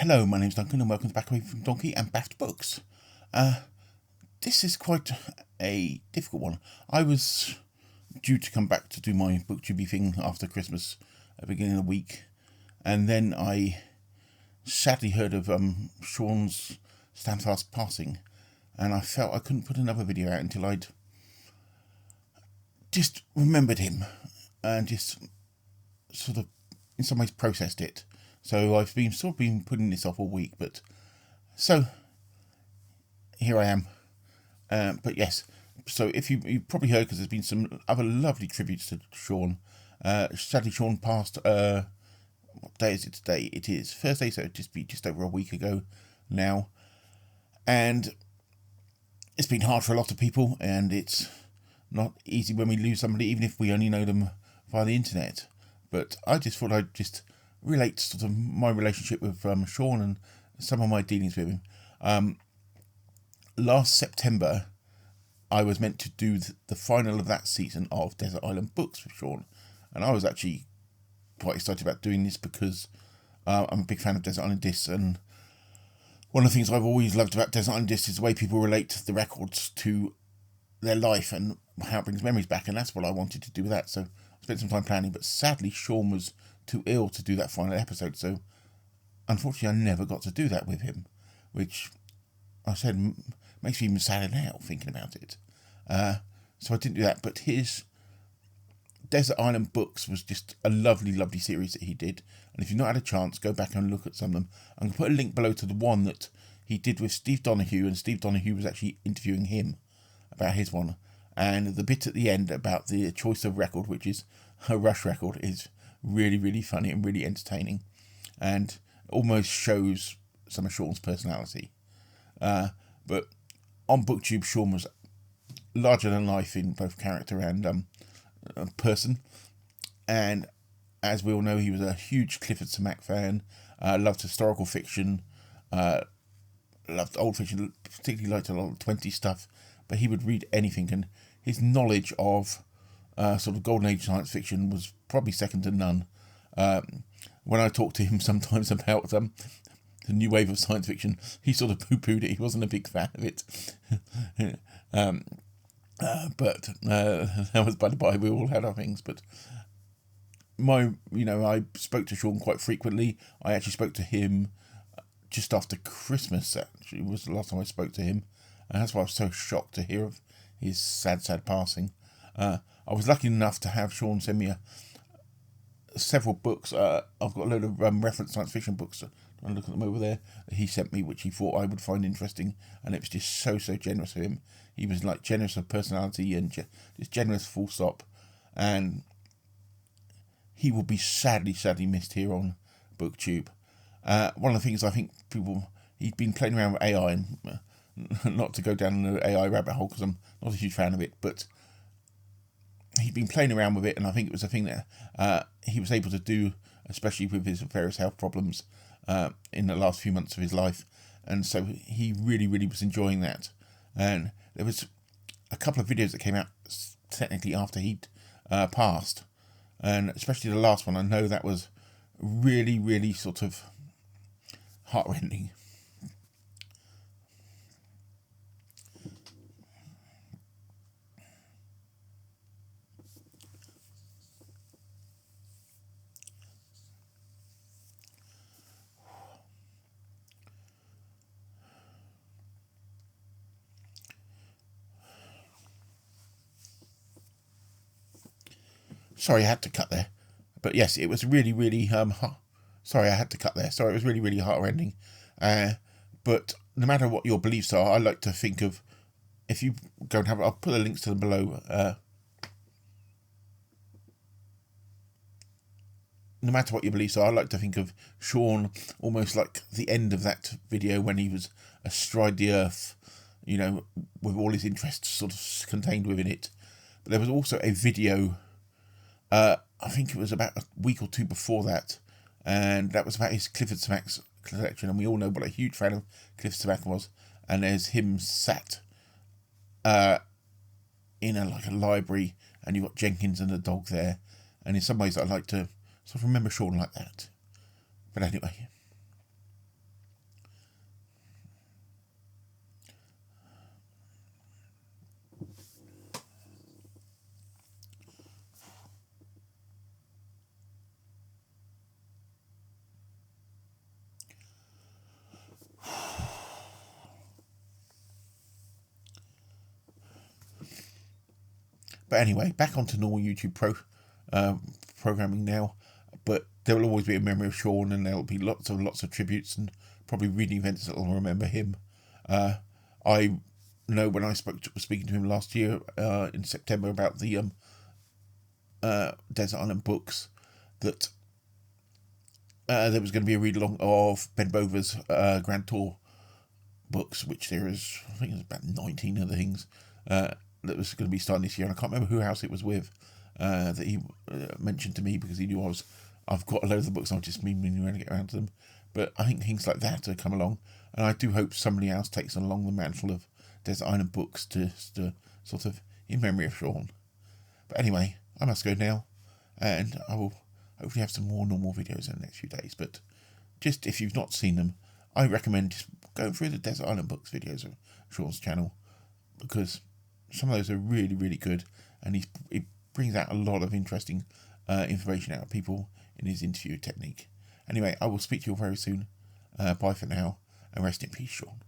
Hello, my name's Duncan and welcome back away from Donkey and Baft Books. This is quite a difficult one. I was due to come back to do my booktube thing after Christmas at the beginning of the week, and then I sadly heard of Shawn's Standfast passing, and I felt I couldn't put another video out until I'd just remembered him and just sort of in some ways processed it. So I've been putting this off all week, but so here I am. But yes, so if you probably heard, because there's been some other lovely tributes to Shawn. Sadly, Shawn passed. What day is it today? It is Thursday, so it'd be just over a week ago now, and it's been hard for a lot of people, and it's not easy when we lose somebody, even if we only know them via the internet. But I just thought I'd just relate sort of my relationship with Shawn and some of my dealings with him. Last September, I was meant to do the final of that season of Desert Island Books with Shawn, and I was actually quite excited about doing this because I'm a big fan of Desert Island Discs, and one of the things I've always loved about Desert Island Discs is the way people relate the records to their life and how it brings memories back, and that's what I wanted to do with that. So I spent some time planning, but sadly Shawn was too ill to do that final episode, so unfortunately I never got to do that with him, which I said makes me even sadder now thinking about it. So I didn't do that, but his Desert Island Books was just a lovely, lovely series that he did, and if you've not had a chance, go back and look at some of them. I'm going to put a link below to the one that he did with Steve Donahue, and Steve Donahue was actually interviewing him about his one, and the bit at the end about the choice of record, which is a Rush record, is really, really funny and really entertaining, and almost shows some of Shawn's personality. But on BookTube, Shawn was larger than life in both character and person, and as we all know, he was a huge Clifford Samack fan, loved historical fiction, loved old fiction, particularly liked a lot of 20s stuff, but he would read anything, and his knowledge of sort of golden age science fiction was probably second to none. When I talked to him sometimes about the new wave of science fiction, he sort of poo-pooed it. He wasn't a big fan of it. But that was by the by. We all had our things. But I spoke to Shawn quite frequently. I actually spoke to him just after Christmas. Actually, was the last time I spoke to him, and that's why I was so shocked to hear of his sad passing. I was lucky enough to have Shawn send me several books. I've got a load of reference science fiction books. I look at them over there that he sent me, which he thought I would find interesting, and it was just so generous of him. He was like generous of personality and just generous full stop, and he will be sadly missed here on BookTube. One of the things I think he'd been playing around with AI, and not to go down the AI rabbit hole because I'm not a huge fan of it, but he'd been playing around with it, and I think it was a thing that he was able to do, especially with his various health problems in the last few months of his life, and so he really was enjoying that. And there was a couple of videos that came out technically after he'd passed, and especially the last one, I know that was really sort of heartrending. Sorry, I had to cut there. But yes, it was really sorry, I had to cut there. Sorry, it was really heart-rending. But no matter what your beliefs are, I like to think of, if you go and have it, I'll put the links to them below. No matter what your beliefs are, I like to think of Shawn almost like the end of that video when he was astride the earth, with all his interests sort of contained within it. But there was also a video, I think it was about a week or two before that, and that was about his Clifford Samack collection, and we all know what a huge fan of Clifford Samack was, and there's him sat in a library, and you've got Jenkins and the dog there, and in some ways I like to sort of remember Shawn like that. But anyway, But anyway, back onto normal YouTube programming now. But there will always be a memory of Shawn, and there will be lots of tributes and probably reading events that will remember him. I know when I was speaking to him last year in September about the Desert Island Books, that there was going to be a read along of Ben Bova's Grand Tour books, which there is, I think there's about 19 other things that was going to be starting this year, and I can't remember who else it was with that he mentioned to me, because he knew I've got a load of the books, I've just been meaning to get around to them. But I think things like that have come along, and I do hope somebody else takes along the mantle of Desert Island Books to sort of in memory of Shawn. But anyway, I must go now, and I will hopefully have some more normal videos in the next few days. But just if you've not seen them, I recommend just going through the Desert Island Books videos of Shawn's channel, because some of those are really, really good, and he brings out a lot of interesting information out of people in his interview technique. Anyway, I will speak to you all very soon. Bye for now, and rest in peace, Shawn.